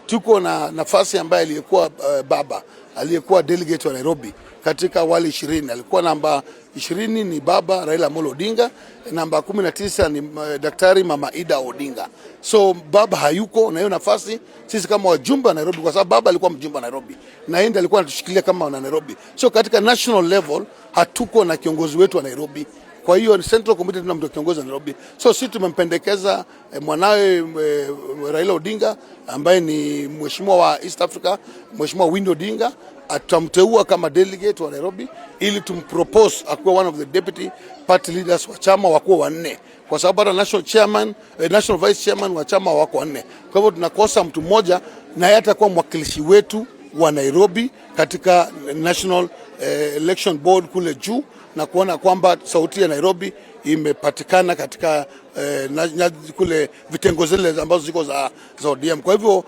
tuko na nafasi ambaye aliyekuwa baba aliyekuwa delegate wa Nairobi katika wale 20. Alikuwa namba 20 ni baba Raila Amolo Odinga, namba 19 ni Daktari Mama Ida Odinga. So baba hayuko na hiyo nafasi, sisi kama wajumbe wa Nairobi, kwa sababu baba alikuwa mjumbe wa Nairobi na yeye alikuwa anatushikilia kama wana Nairobi. So katika national level hatuko na kiongozi wetu wa Nairobi. Kwa hiyo Central Committee tuna mtu kiongozi wa Nairobi. So sisi tumempendekeza mwanawe Raila Odinga ambaye ni mheshimiwa wa East Africa, Mheshimiwa Winnie Odinga, atamteua kama delegate wa Nairobi ili tumpropose akuwa one of the deputy party leaders wa chama, wakuwa wanne, kwa sababu hata national vice chairman wa chama wako wanne. Kwa hivyo tunakosa mtu mmoja, na yeye atakuwa mwakilishi wetu wa Nairobi katika National Election Board kule juu, na kuona kwamba sauti ya Nairobi imepatikana katika kule vitengo zile ambazo ziko za ODM. Kwa hivyo